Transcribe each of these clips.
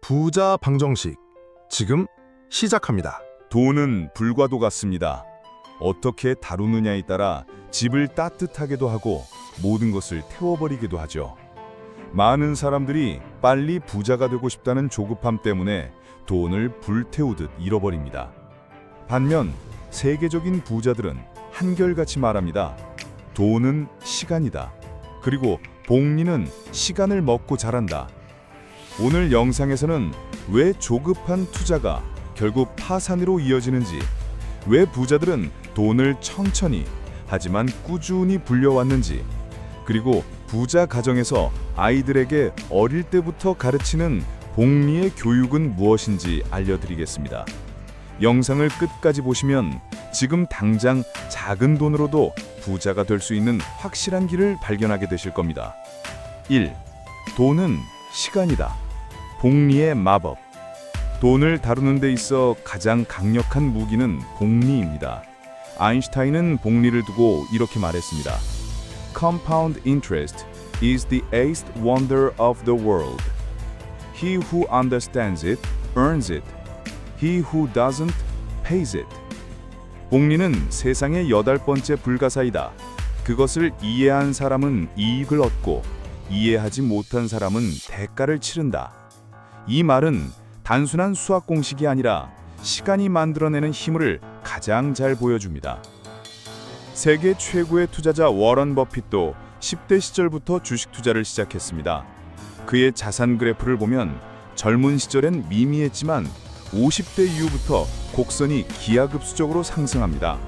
부자 방정식 지금 시작합니다. 돈은 불과도 같습니다. 어떻게 다루느냐에 따라 집을 따뜻하게도 하고 모든 것을 태워버리기도 하죠. 많은 사람들이 빨리 부자가 되고 싶다는 조급함 때문에 돈을 불태우듯 잃어버립니다. 반면 세계적인 부자들은 한결같이 말합니다. 돈은 시간이다. 그리고 복리는 시간을 먹고 자란다. 오늘 영상에서는 왜 조급한 투자가 결국 파산으로 이어지는지, 왜 부자들은 돈을 천천히 하지만 꾸준히 불려왔는지, 그리고 부자 가정에서 아이들에게 어릴 때부터 가르치는 복리의 교육은 무엇인지 알려드리겠습니다. 영상을 끝까지 보시면 지금 당장 작은 돈으로도 부자가 될 수 있는 확실한 길을 발견하게 되실 겁니다. 1. 돈은 시간이다. 복리의 마법. 돈을 다루는 데 있어 가장 강력한 무기는 복리입니다. 아인슈타인은 복리를 두고 이렇게 말했습니다. Compound interest is the eighth wonder of the world. He who understands it earns it. He who doesn't pays it. 복리는 세상의 8번째 불가사이다. 그것을 이해한 사람은 이익을 얻고 이해하지 못한 사람은 대가를 치른다. 이 말은 단순한 수학 공식이 아니라 시간이 만들어내는 힘을 가장 잘 보여줍니다. 세계 최고의 투자자 워런 버핏도 10대 시절부터 주식 투자를 시작했습니다. 그의 자산 그래프를 보면 젊은 시절엔 미미했지만 50대 이후부터 곡선이 기하급수적으로 상승합니다.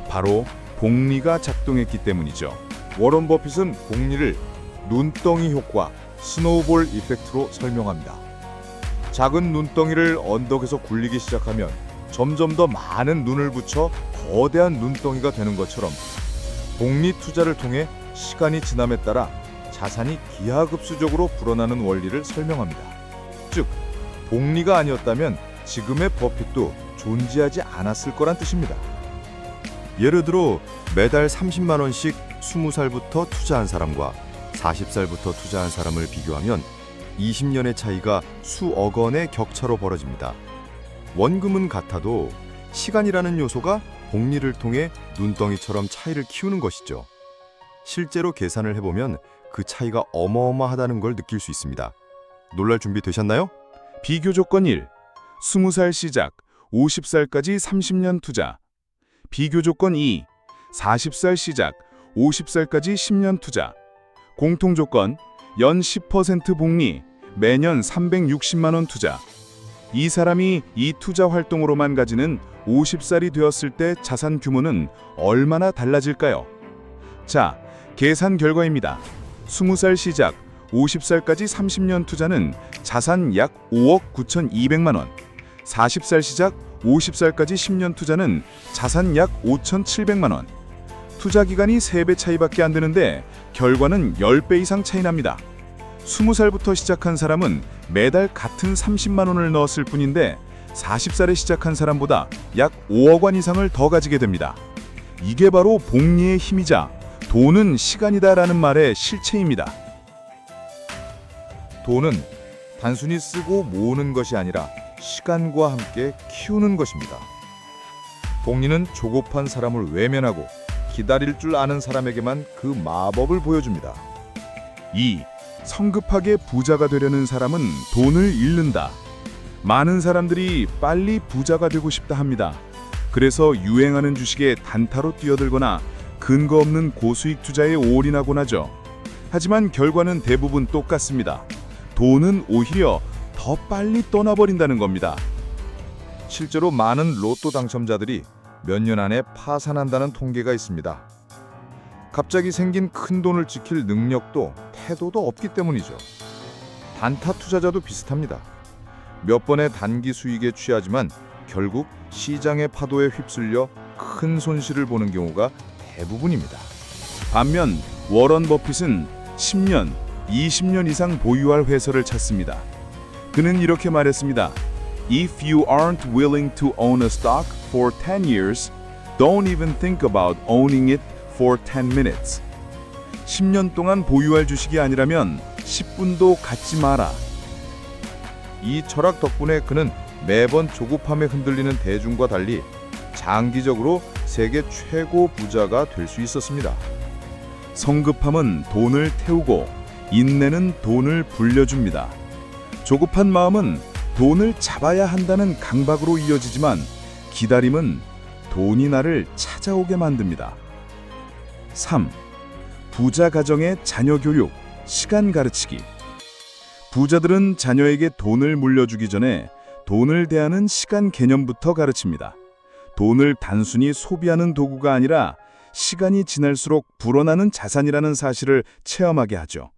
바로 복리가 작동했기 때문이죠. 워런 버핏은 복리를 눈덩이 효과, 스노우볼 이펙트로 설명합니다. 작은 눈덩이를 언덕에서 굴리기 시작하면 점점 더 많은 눈을 붙여 거대한 눈덩이가 되는 것처럼 복리 투자를 통해 시간이 지남에 따라 자산이 기하급수적으로 불어나는 원리를 설명합니다. 즉, 복리가 아니었다면 지금의 버핏도 존재하지 않았을 거란 뜻입니다. 예를 들어 매달 30만 원씩 20살부터 투자한 사람과 40살부터 투자한 사람을 비교하면 20년의 차이가 수억 원의 격차로 벌어집니다. 원금은 같아도 시간이라는 요소가 복리를 통해 눈덩이처럼 차이를 키우는 것이죠. 실제로 계산을 해보면 그 차이가 어마어마하다는 걸 느낄 수 있습니다. 놀랄 준비 되셨나요? 비교 조건 1. 20살 시작, 50살까지 30년 투자. 비교 조건 2. 40살 시작, 50살까지 10년 투자. 공통 조건, 연 10% 복리, 매년 360만 원 투자. 이 사람이 이 투자 활동으로만 가지는 50살이 되었을 때 자산 규모는 얼마나 달라질까요? 자, 계산 결과입니다. 20살 시작, 50살까지 30년 투자는 자산 약 5억 9,200만 원. 40살 시작, 50살까지 10년 투자는 자산 약 5,700만 원. 투자 기간이 3배 차이밖에 안 되는데 결과는 10배 이상 차이 납니다. 20살부터 시작한 사람은 매달 같은 30만 원을 넣었을 뿐인데 40살에 시작한 사람보다 약 5억 원 이상을 더 가지게 됩니다. 이게 바로 복리의 힘이자 돈은 시간이다라는 말의 실체입니다. 돈은 단순히 쓰고 모으는 것이 아니라 시간과 함께 키우는 것입니다. 복리는 조급한 사람을 외면하고 기다릴 줄 아는 사람에게만 그 마법을 보여줍니다. 2. 성급하게 부자가 되려는 사람은 돈을 잃는다. 많은 사람들이 빨리 부자가 되고 싶다 합니다. 그래서 유행하는 주식에 단타로 뛰어들거나 근거 없는 고수익 투자에 올인하곤 하죠. 하지만 결과는 대부분 똑같습니다. 돈은 오히려 더 빨리 떠나버린다는 겁니다. 실제로 많은 로또 당첨자들이 몇 년 안에 파산한다는 통계가 있습니다. 갑자기 생긴 큰 돈을 지킬 능력도 태도도 없기 때문이죠. 단타 투자자도 비슷합니다. 몇 번의 단기 수익에 취하지만 결국 시장의 파도에 휩쓸려 큰 손실을 보는 경우가 대부분입니다. 반면 워런 버핏은 10년, 20년 이상 보유할 회사를 찾습니다. 그는 이렇게 말했습니다. If you aren't willing to own a stock for 10 years, don't even think about owning it for 10 minutes. 10년 동안 보유할 주식이 아니라면 10분도 갖지 마라. 이 철학 덕분에 그는 매번 조급함에 흔들리는 대중과 달리 장기적으로 세계 최고 부자가 될 수 있었습니다. 성급함은 돈을 태우고 인내는 돈을 불려줍니다. 조급한 마음은 돈을 잡아야 한다는 강박으로 이어지지만 기다림은 돈이 나를 찾아오게 만듭니다. 3. 부자 가정의 자녀 교육, 시간 가르치기. 부자들은 자녀에게 돈을 물려주기 전에 돈을 대하는 시간 개념부터 가르칩니다. 돈을 단순히 소비하는 도구가 아니라 시간이 지날수록 불어나는 자산이라는 사실을 체험하게 하죠.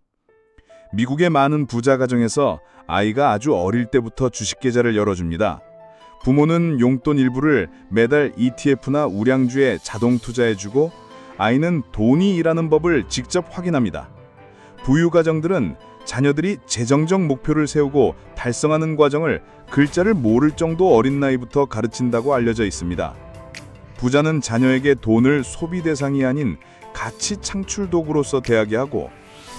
미국의 많은 부자 가정에서 아이가 아주 어릴 때부터 주식 계좌를 열어줍니다. 부모는 용돈 일부를 매달 ETF나 우량주에 자동 투자해주고 아이는 돈이 일하는 법을 직접 확인합니다. 부유 가정들은 자녀들이 재정적 목표를 세우고 달성하는 과정을 글자를 모를 정도 어린 나이부터 가르친다고 알려져 있습니다. 부자는 자녀에게 돈을 소비 대상이 아닌 가치 창출 도구로서 대하게 하고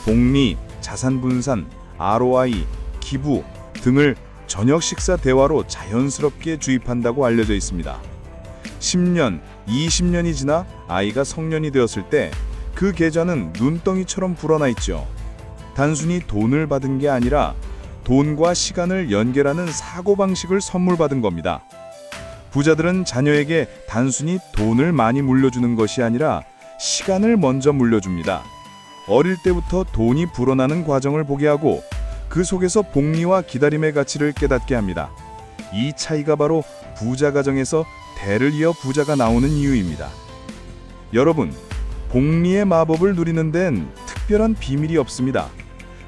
복리, 자산 분산, ROI, 기부 등을 저녁 식사 대화로 자연스럽게 주입한다고 알려져 있습니다. 10년, 20년이 지나 아이가 성년이 되었을 때 그 계좌는 눈덩이처럼 불어나 있죠. 단순히 돈을 받은 게 아니라 돈과 시간을 연결하는 사고방식을 선물 받은 겁니다. 부자들은 자녀에게 단순히 돈을 많이 물려주는 것이 아니라 시간을 먼저 물려줍니다. 어릴 때부터 돈이 불어나는 과정을 보게 하고 그 속에서 복리와 기다림의 가치를 깨닫게 합니다. 이 차이가 바로 부자 가정에서 대를 이어 부자가 나오는 이유입니다. 여러분, 복리의 마법을 누리는 데는 특별한 비밀이 없습니다.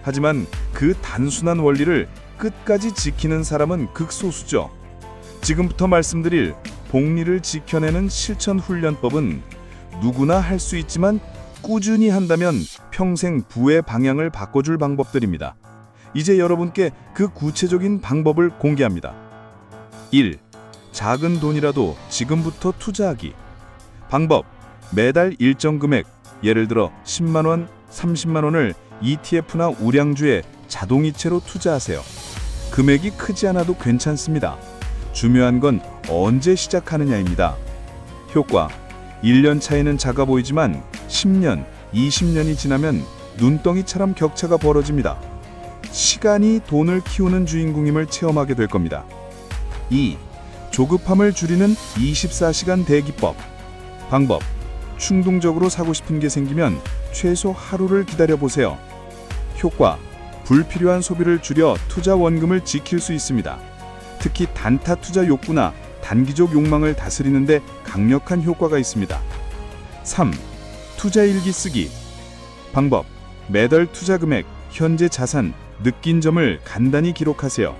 하지만 그 단순한 원리를 끝까지 지키는 사람은 극소수죠. 지금부터 말씀드릴 복리를 지켜내는 실천 훈련법은 누구나 할 수 있지만 꾸준히 한다면 평생 부의 방향을 바꿔줄 방법들입니다. 이제 여러분께 그 구체적인 방법을 공개합니다. 1. 작은 돈이라도 지금부터 투자하기. 방법: 매달 일정 금액, 예를 들어 10만 원, 30만 원을 ETF나 우량주에 자동이체로 투자하세요. 금액이 크지 않아도 괜찮습니다. 중요한 건 언제 시작하느냐입니다. 효과: 1년 차이는 작아 보이지만 10년, 20년이 지나면 눈덩이처럼 격차가 벌어집니다. 시간이 돈을 키우는 주인공임을 체험하게 될 겁니다. 2. 조급함을 줄이는 24시간 대기법. 방법: 충동적으로 사고 싶은 게 생기면 최소 하루를 기다려보세요. 효과: 불필요한 소비를 줄여 투자 원금을 지킬 수 있습니다. 특히 단타 투자 욕구나 단기적 욕망을 다스리는 데 강력한 효과가 있습니다. 3. 투자 일기 쓰기. 방법: 매달 투자 금액, 현재 자산, 느낀 점을 간단히 기록하세요.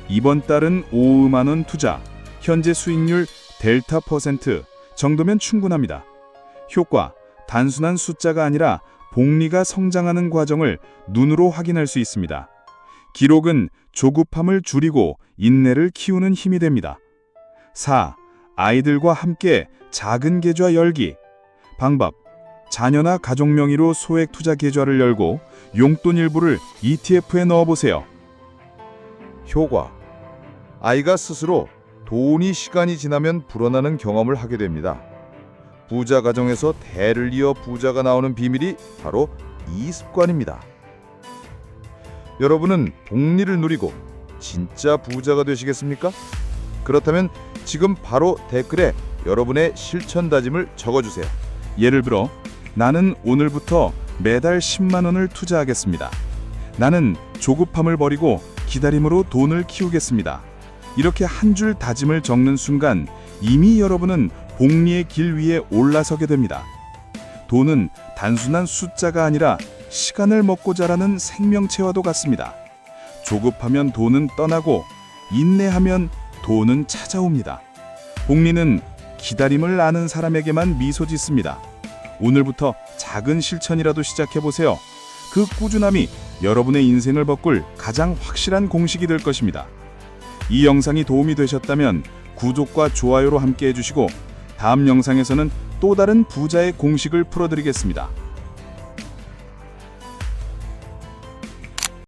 이번 달은 5만 원 투자, 현재 수익률 델타 퍼센트 정도면 충분합니다. 효과: 단순한 숫자가 아니라 복리가 성장하는 과정을 눈으로 확인할 수 있습니다. 기록은 조급함을 줄이고 인내를 키우는 힘이 됩니다. 4. 아이들과 함께 작은 계좌 열기. 방법: 자녀나 가족 명의로 소액 투자 계좌를 열고 용돈 일부를 ETF에 넣어보세요. 효과: 아이가 스스로 돈이 시간이 지나면 불어나는 경험을 하게 됩니다. 부자 가정에서 대를 이어 부자가 나오는 비밀이 바로 이 습관입니다. 여러분은 복리를 누리고 진짜 부자가 되시겠습니까? 그렇다면 지금 바로 댓글에 여러분의 실천 다짐을 적어주세요. 예를 들어, 나는 오늘부터 매달 10만 원을 투자하겠습니다. 나는 조급함을 버리고 기다림으로 돈을 키우겠습니다. 이렇게 한 줄 다짐을 적는 순간 이미 여러분은 복리의 길 위에 올라서게 됩니다. 돈은 단순한 숫자가 아니라 시간을 먹고 자라는 생명체와도 같습니다. 조급하면 돈은 떠나고 인내하면 돈은 찾아옵니다. 복리는 기다림을 아는 사람에게만 미소 짓습니다. 오늘부터 작은 실천이라도 시작해보세요. 그 꾸준함이 여러분의 인생을 바꿀 가장 확실한 공식이 될 것입니다. 이 영상이 도움이 되셨다면 구독과 좋아요로 함께 해주시고 다음 영상에서는 또 다른 부자의 공식을 풀어드리겠습니다.